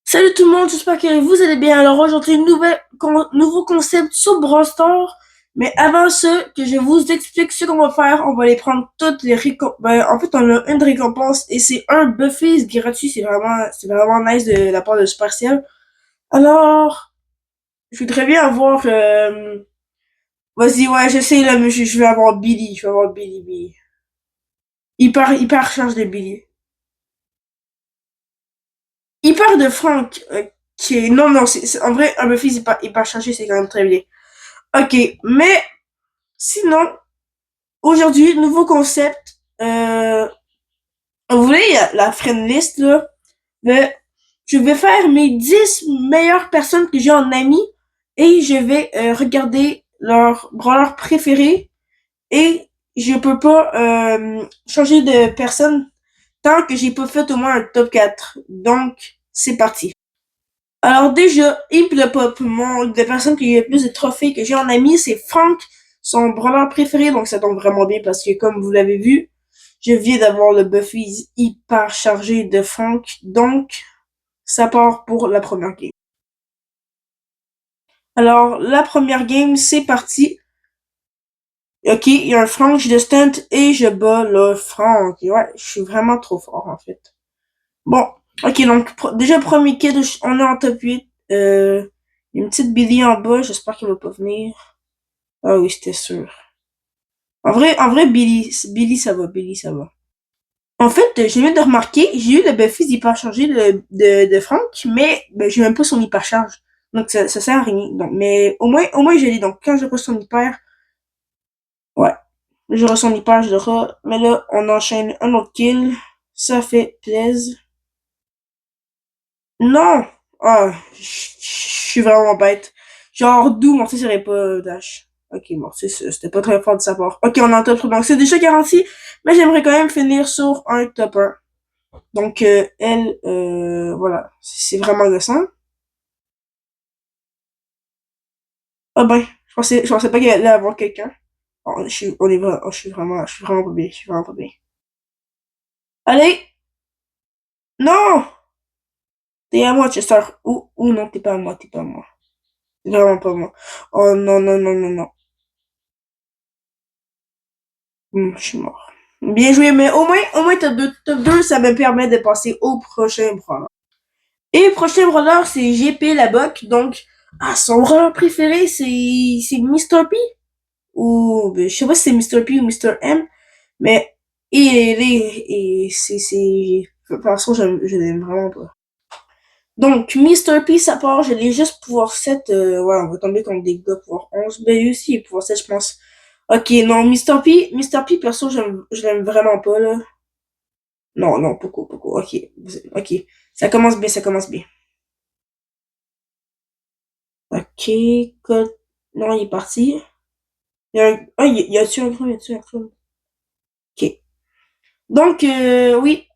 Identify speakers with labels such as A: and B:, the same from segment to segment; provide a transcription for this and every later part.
A: Salut tout le monde, j'espère que vous allez bien. Alors aujourd'hui, nouveau concept sur Brawl Stars. Mais avant ce, que je vous explique ce qu'on va faire, on va aller prendre toutes les récompenses. En fait, on a une récompense et c'est un Buffet gratuit. C'est vraiment nice de la part de Supercell. Alors, je voudrais bien avoir, vas-y, ouais, j'essaie là, mais je vais avoir Billy. Je vais avoir Billy. Hyper charge de Billy. Hyper de Frank. Non, non, en vrai, un Buffet hyper chargé, c'est quand même très bien. Ok, mais sinon, aujourd'hui, nouveau concept. Vous voulez la friend list, là? Ben, je vais faire mes 10 meilleures personnes que j'ai en ami et je vais regarder leur brawler préféré et je peux pas changer de personne tant que j'ai pas fait au moins un top 4. Donc, c'est parti. Alors déjà, Imp le Pop, des personnes qui ont le plus de trophées que j'ai en ami, c'est Frank, son brawler préféré, donc ça tombe vraiment bien parce que comme vous l'avez vu, je viens d'avoir le Buffy hyper chargé de Frank, donc ça part pour la première game. Alors, la première game, c'est parti. Ok, il y a un Frank, je le stunt et je bats le Frank. Ouais, je suis vraiment trop fort en fait. Bon, ok, donc déjà premier kill, on est en top 8. Il y a une petite Billy en bas, j'espère qu'elle va pas venir. Ah oui, c'était sûr. En vrai, Billy, ça va. En fait, j'ai viens de remarquer, j'ai eu le Buffy d'hypercharger de Frank, mais ben, j'ai même pas son hypercharge. Donc ça sert à rien. Donc, mais au moins je l'ai. Donc quand je reçois son hyper, ouais, je reçois son hyper, je le mais là, on enchaîne un autre kill. Ça fait plaisir. Non! Ah, je suis vraiment bête. Genre, d'où mon fils serait pas Dash. Ok, bon, c'était pas très fort de sa part. Ok, on est en top 3, donc c'est déjà garanti, mais j'aimerais quand même finir sur un top 1. Donc, elle, voilà, c'est vraiment gossant. Ah ben, je pensais pas qu'il allait avoir quelqu'un. Oh, je suis vraiment pas bien, je suis vraiment pas bien. Allez! Non! T'es à moi, Chester. Ou non, t'es pas à moi, t'es pas à moi. T'es vraiment pas à moi. Oh non, non, non, non, non. Je suis mort. Bien joué, mais au moins top 2, ça me permet de passer au prochain brawler. Et le prochain brawler, c'est GP la Boc. Donc, son brawler préféré, c'est Mr. P. Ou, ben, je sais pas si c'est Mr. P ou Mr. M. Mais, de toute façon, je l'aime vraiment pas. Donc, Mr. P, ça part, je l'ai juste pouvoir 7. Ouais, on va tomber contre des gars pouvoir 11. Ben, lui aussi, il est pouvoir 7, je pense. Ok, non, Mr. P, perso, je l'aime vraiment pas, là. Non, non, Poco, ok. Ok, ça commence bien, ça commence bien. Ok, code... Non, il est parti. Il y a tué un clone, il y a tué un clone. Ok. Donc, oui.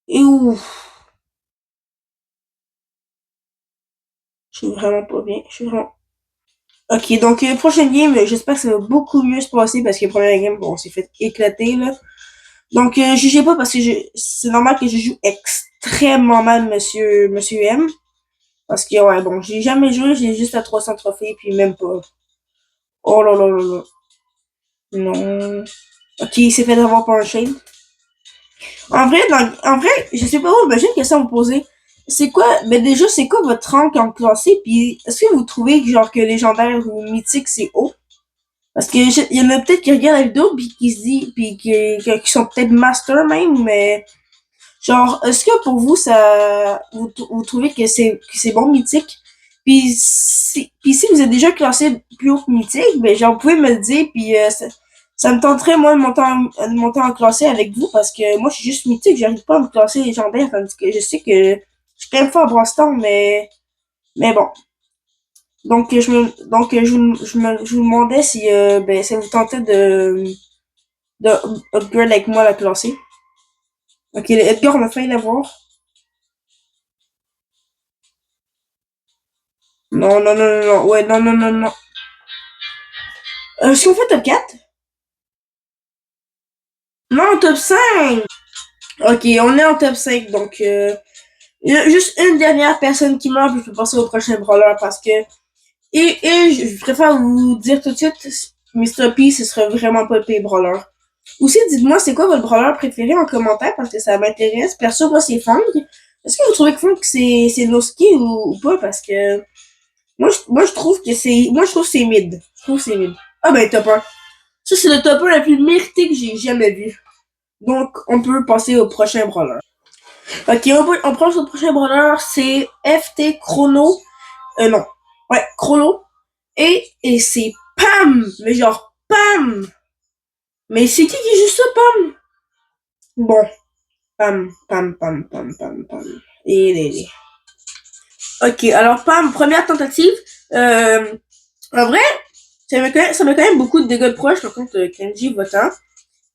A: Et ouf. Je suis vraiment pas bien. Je suis vraiment... Ok, donc, prochaine game, j'espère que ça va beaucoup mieux se passer parce que première game, bon, on s'est fait éclater, là. Donc, jugez pas parce que c'est normal que je joue extrêmement mal, monsieur M. Parce que, ouais, bon, j'ai jamais joué, j'ai juste à 300 trophées, puis même pas. Oh là là là là. Non. Ok, il s'est fait avoir par un shade. En vrai, je sais pas où, mais j'ai une question à vous poser. C'est quoi, ben déjà, c'est quoi votre rank en classé, puis est-ce que vous trouvez que, genre, que légendaire ou mythique, c'est haut? Parce que, il y en a peut-être qui regardent la vidéo, puis qui se disent, puis qui sont peut-être master même, mais, genre, est-ce que pour vous, vous trouvez que c'est bon mythique? Puis si vous êtes déjà classé plus haut que mythique, ben, genre, vous pouvez me le dire, puis ça me tenterait, moi, de monter en classé avec vous, parce que moi, je suis juste mythique, j'arrive pas à me classer légendaire, tandis que je sais que je suis quand même fort à Braston, mais bon. Donc, je vous demandais si, ben, ça vous tentait de upgrade avec moi la classée. Ok, Edgar, on a failli l'avoir. Non, non, non, non, non. Ouais, non, non, non, non. Est-ce qu'on fait top 4? Non, top 5. Ok, on est en top 5, donc Il y a juste une dernière personne qui meurt, puis je peux passer au prochain brawler parce que. Et je préfère vous dire tout de suite, Mr. P, ce serait vraiment pas le pire brawler. Aussi, dites-moi, c'est quoi votre brawler préféré en commentaire parce que ça m'intéresse. Perso, moi, c'est Funk. Est-ce que vous trouvez que Funk, c'est Noski ou pas? Parce que moi, je trouve que c'est. Moi, je trouve que c'est mid. Je trouve que c'est mid. Ah ben, top 1. Ça, c'est le top 1 le plus mérité que j'ai jamais vu. Donc, on peut passer au prochain brawler. Ok, on prend le prochain brawler, c'est FT Chrono. Non. Ouais, Chrono. Et c'est Pam! Mais genre, Pam! Mais c'est qui joue ça, Pam? Bon, Pam, Pam, Pam, Pam, Pam, Pam. Et les. Ok, alors Pam, première tentative. Euh, En vrai, ça met quand même beaucoup de dégâts de proche. Par contre, Kenji votant.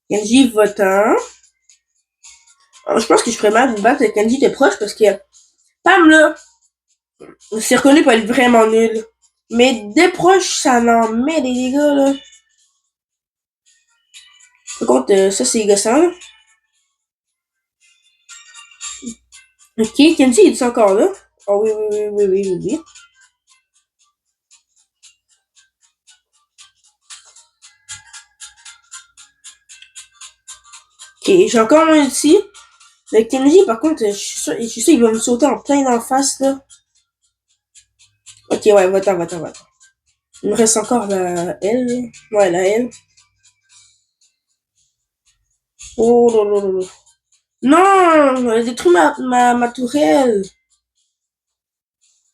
A: Kenji votant. Alors, je pense que je ferais mal de battre Kenji de proche parce que Pam, là, c'est reconnu pour être vraiment nul. Mais des proches, ça en met des dégâts, là. Par contre, ça, c'est gossant, là. Ok, Kenji, il est encore là? Oh oui, oui, oui, oui, oui, oui, oui. Ok, j'ai encore un ici. Le Kenji, par contre, je suis sûr, il va me sauter en plein d'en face, là. Ok, ouais, va-t'en, va-t'en, va-t'en. Il me reste encore la L. Ouais, la L. Oh là là là là. Non! Elle a détruit ma tourelle.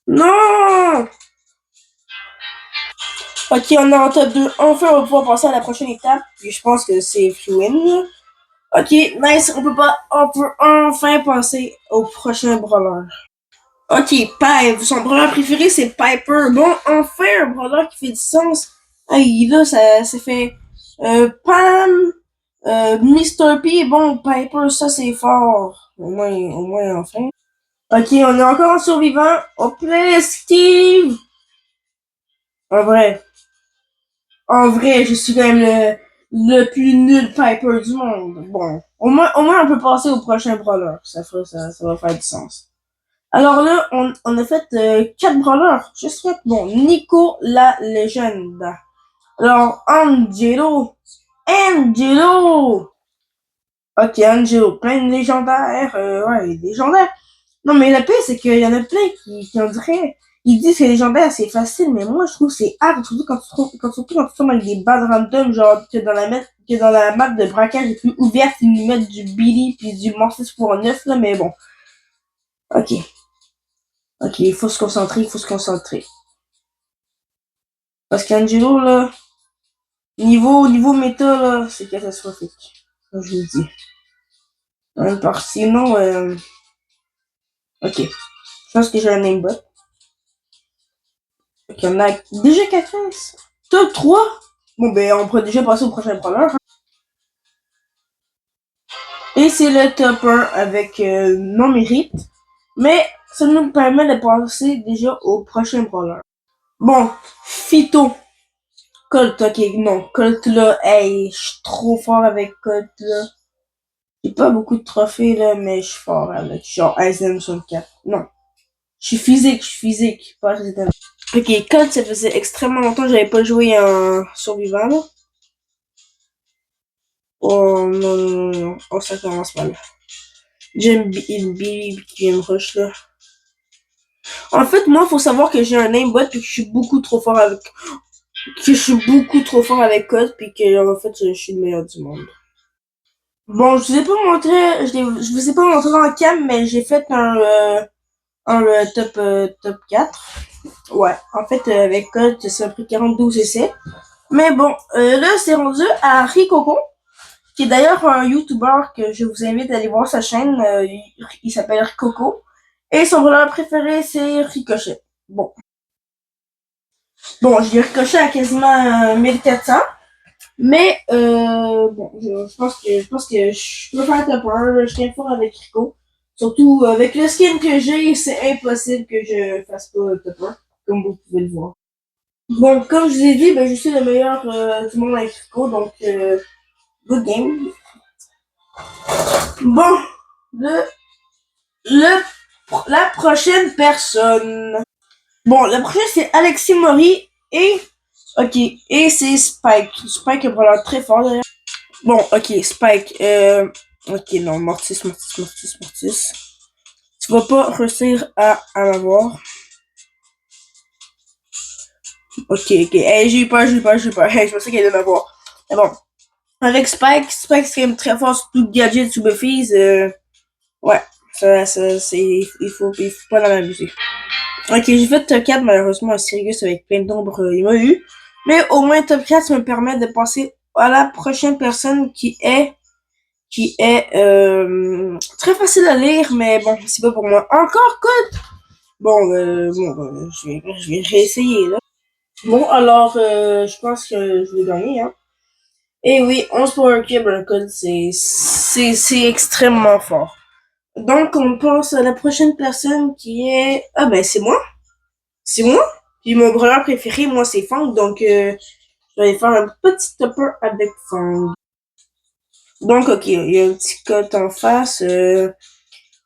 A: Non! Ok, on est en top 2. Enfin, on va pouvoir passer à la prochaine étape. Puis je pense que c'est Fluin. Ok, nice. On peut enfin passer au prochain brawler. Ok, Pipe. Son brawler préféré, c'est Piper. Bon, enfin, un brawler qui fait du sens. Aïe, là, ça fait Pam, Mr. P. Bon, Piper, ça, c'est fort. Au moins, enfin. Ok, on est encore en survivant. Hop là, Steve! En vrai, en vrai, je suis quand même le plus nul Piper du monde. Bon, au moins on peut passer au prochain brawler. Ça va faire du sens. Alors là, on a fait 4 brawlers. Je souhaite, bon, Nico la légende. Alors, Angelo. Angelo! Ok, Angelo, plein de légendaires. Ouais, légendaires. Non, mais le pire, c'est qu'il y en a plein qui en diraient. Ils disent que légendaire, c'est facile, mais moi, je trouve que c'est hard, surtout quand tu tombes avec des balles random, genre, que dans la map de braquage est plus ouverte, ils nous mettent du Billy puis du Mortis pour 9 là, mais bon. Ok. Ok, il faut se concentrer, il faut se concentrer. Parce qu'Angelo, là, niveau méta, là, c'est catastrophique. Comme je vous dis. Sinon, ok. Je pense que j'ai un aimbot. Ok, on a déjà 4 S. Top 3. Bon, ben, on pourrait déjà passer au prochain brawler. Et c'est le top 1 avec non mérite. Mais ça nous permet de passer déjà au prochain brawler. Bon, Phyto. Colt, ok, non. Colt là, hey, je suis trop fort avec Colt là. J'ai pas beaucoup de trophées là, mais je suis fort avec. Genre SM64. Non. Je suis physique, pas Resident. Ok, Colt, ça faisait extrêmement longtemps que j'avais pas joué un survivant là. Oh non, non, non, non. Oh, ça commence mal. J'aime une Bibi qui vient me rush là. En fait, moi, faut savoir que j'ai un aimbot puis que je suis beaucoup trop fort avec. Que je suis beaucoup trop fort avec Code puis que en fait, je suis le meilleur du monde. Bon, je vous ai pas montré, je vous ai pas montré en cam, mais j'ai fait top 4. Ouais, en fait, avec Code, ça a pris 42 essais. Mais bon, là, c'est rendu à Rikoko, qui est d'ailleurs un YouTuber que je vous invite à aller voir sa chaîne. Il s'appelle Rikoko. Et son brawler préféré, c'est Ricochet. Bon, j'ai Ricochet à quasiment 1400. Mais, bon, je pense que je peux faire top 1. Je suis fort avec Rico. Surtout, avec le skin que j'ai, c'est impossible que je fasse pas top 1, comme vous pouvez le voir. Bon, comme je vous ai dit, ben, je suis le meilleur du monde avec Rico, donc, good game. Bon, le la prochaine personne. Bon, la prochaine c'est Alexis Maury et... Ok, et c'est Spike. Spike est probablement très fort d'ailleurs. Bon, ok, Spike. Ok, non, Mortis. Tu vas pas réussir à m'avoir. Ok. Hey, j'ai eu peur. Hey, je pensais qu'elle allait m'avoir. Mais bon. Avec Spike, c'est quand même très fort sur tout gadget, sous Buffy. Ouais. Il faut pas l'en abuser. Ok, j'ai fait top 4, malheureusement, un Sirius avec plein d'ombres, il m'a eu. Mais au moins, top 4, ça me permet de passer à la prochaine personne qui est très facile à lire, mais bon, c'est pas pour moi. Encore code. Je vais réessayer là. Bon, alors, je pense que je vais gagner, hein. Et oui, 11 Power Cube, un code, c'est extrêmement fort. Donc, on pense à la prochaine personne qui est... Ah ben, c'est moi. C'est moi. Puis mon brawler préféré, moi, c'est Fang. Donc, je vais faire un petit topper avec Fang. Donc, ok, il y a un petit code en face.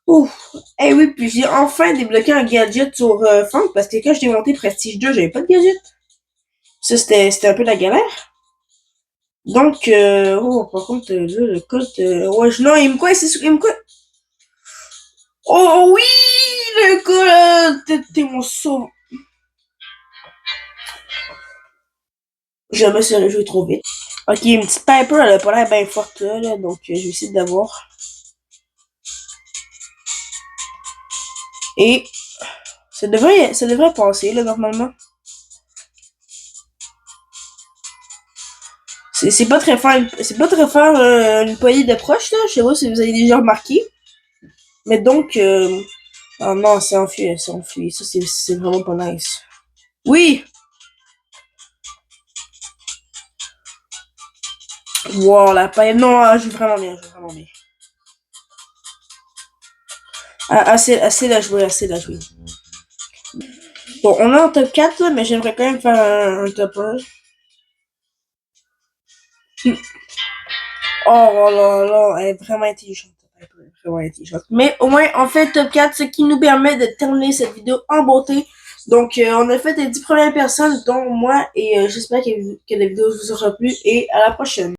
A: Ouf. Eh oui, puis j'ai enfin débloqué un gadget sur Fang parce que quand j'ai monté Prestige 2, j'avais pas de gadget. Ça, c'était un peu la galère. Donc, par contre, là, le code, ouais, non, il me quoi, il me quoi? Oh oui, le code, t'es mon sauveur. Je me suis rejoué trop vite. Ok, une petite Piper, elle a pas l'air bien forte là, donc je vais essayer d'avoir. Et ça devrait passer là normalement. C'est pas très fort, une poignée d'approche là. Je sais pas si vous avez déjà remarqué. Mais donc, oh non, c'est enfui. Ça c'est vraiment pas nice. Oui. Wow, la paille. Non, je joue vraiment bien, Assez la jouer, Bon, on est en top 4 là, mais j'aimerais quand même faire un top 1. Oh là là, elle est vraiment intelligente. Vraiment intelligente. Mais au moins, on fait top 4, ce qui nous permet de terminer cette vidéo en beauté. Donc, on a fait les 10 premières personnes, dont moi, et j'espère que la vidéo vous aura plu, et à la prochaine.